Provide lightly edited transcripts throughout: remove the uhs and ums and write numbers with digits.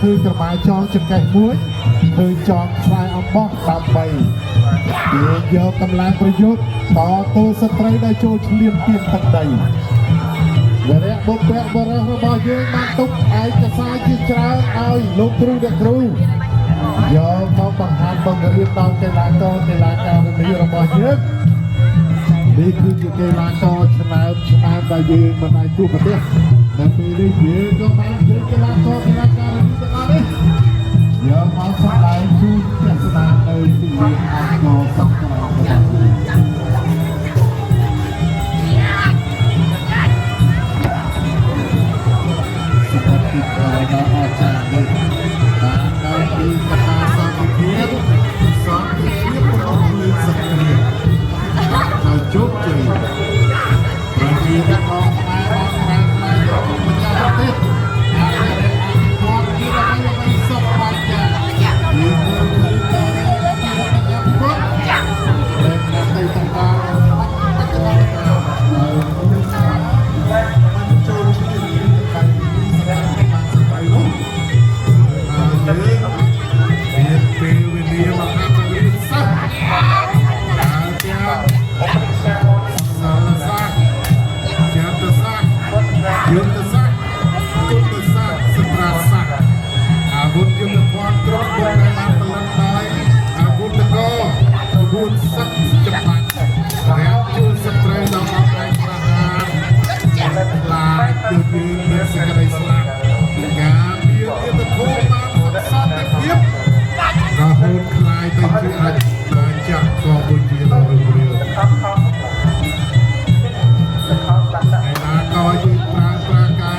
คือក្រមាចងចង្កេះមួយគឺចងខ្សែអំបោះដើម្បីយកកម្លាំងប្រយុទ្ធតទល់សត្រូវដែលចូលឈ្លានពានទឹកដីវរៈបុព្វបុរសរបស់យើងបានទុកឯកសារជាច្រើនឲ្យលោកគ្រូអ្នកគ្រូយកមកបង្ហាញបង្រៀនដល់កីឡាកររបស់យើងនេះគឺជាកីឡាករឆ្នើមដែលយើងមិនអាចជួបប្រទេសនៅពេលនេះយើងក៏បានជួបកីឡាករទាំងអស់នេះយកមកសម្ដែងជូនទស្សនានៅទីលានអង្គរសង្គ្រាមរបស់យើងសុខភាពដ៏អស្ចារ្យនេះបានដល់ពីកថាសន្តិភាពរបស់លើសង្គ្រាមហើយជោគជ័យប្រជាជនរបស់ខ្មែរបានបានមកម្ចាស់ប្រទេសគាត់ជារបស់សុខបាត់ចាយើងមើលទៅគាត់ដែលទៅតាមចូលជាកាយបានស្បៃនោះមានពេលវេលាមកហាត់រៀនសិស្សយុទ្ធសាស្ត្រសម្រាប់សាស្ត្រអាវុធយុទ្ធភ័ណ្ឌគ្រប់មុខដែលបានផលិតដោយអាវុធកោក្បួនសឹកចម្បាច់រាំជួយសត្រូវដល់អបអរប្រហារខ្លាចគឺយើងមានសេចក្តីស្លាប់ការមានយុទ្ធភូមិបានសន្តិភាពរហូតខ្លាយទៅជាអាចចាក់ក៏បុជាដល់រឿងរាវក៏យើងប្រើការ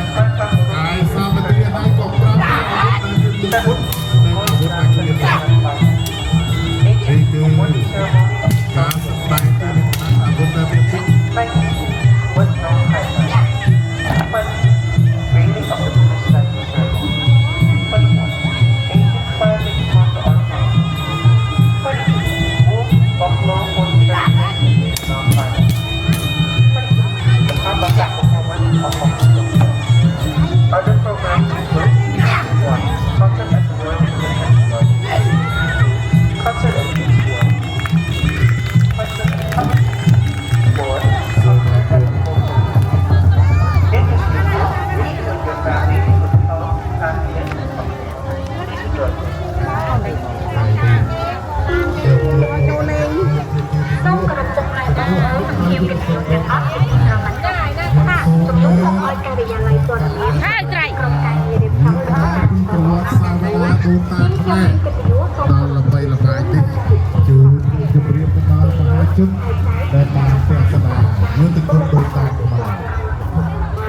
កាយសម្បត្តិឲ្យក៏ប្រើប្រាស់នៅពុទ្ធនៅពុទ្ធអាគារនេះគឺការសម្ដែងទៅអាវុធដែលមានពុទ្ធ ដូនតាខ្មែរដល់ល្បីល្បាញនេះជួនជម្រាបទៅដល់មហាជនដែលបានទស្សនាយុទ្ធគុណដូនតាខ្មែរ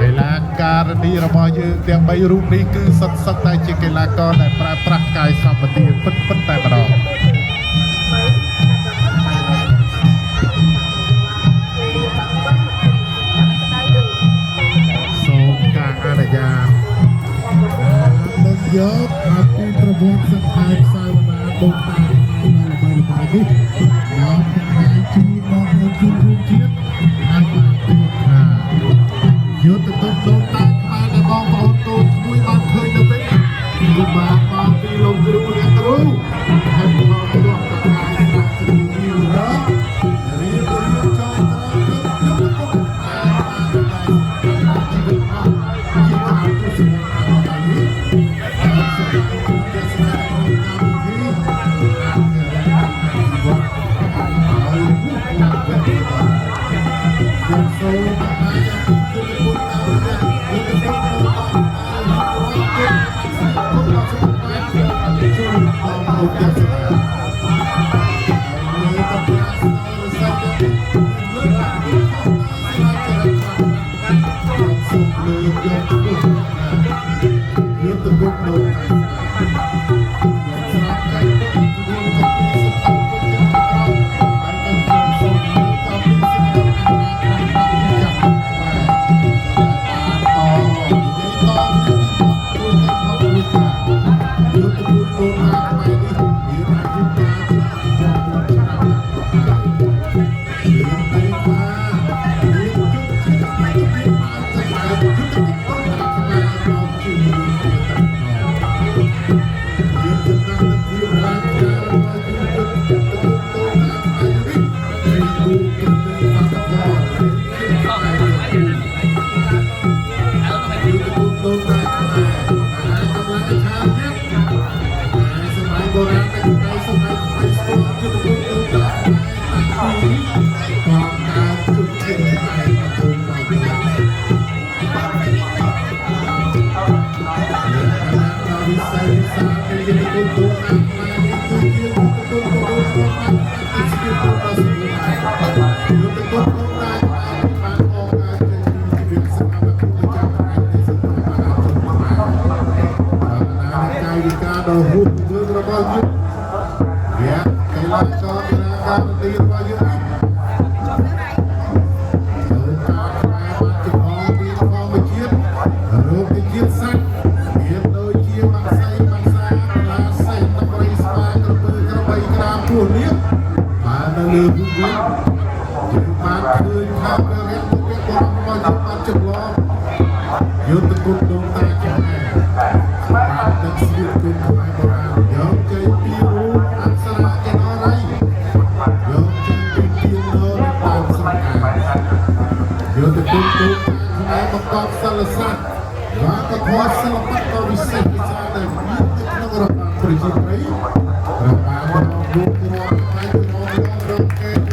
កីឡាករនីរបស់យើងទាំង3រូបនេះគឺសុទ្ធតែជាកីឡាករដែលប្រើប្រាស់កាយសម្បទាពិតតែម្ដងសូមការអនុញ្ញាតនឹងយកអំពីប្រវត្តិសង្ខេបសាវនាដូនតាខ្មែរនៅល្បីល្បាញនេះមកថ្ងៃជួយមកនៅជុំរួមជាតិហើយបានទូថាយុទ្ធគុណដូនតាខ្មែរដែលបងប្អូនទូជួយបានឃើញទៅវិញគឺបានមកពីលោកគ្រូអ្នកគ្រូហើយមកយកទៅផ្សាយស្រាប់ជំនួយនេះរៀបរៀងចោលត្រូវយុទ្ធគុណយុទ្ធគុណដូនតាខ្មែរបានទឹកស្វាគុណខ្មែរបុរាណយកជ័យពីរូបអប្សរាកេណរៃយកជ័យពីទៀននរតាមសង្ការយុទ្ធគុណដូនតាខ្មែរបង្កប់សិលសាស្ត្រvà các hoa siêu bắt đầu bị xây ra để biến những nó gặpប្រជាប្រិយ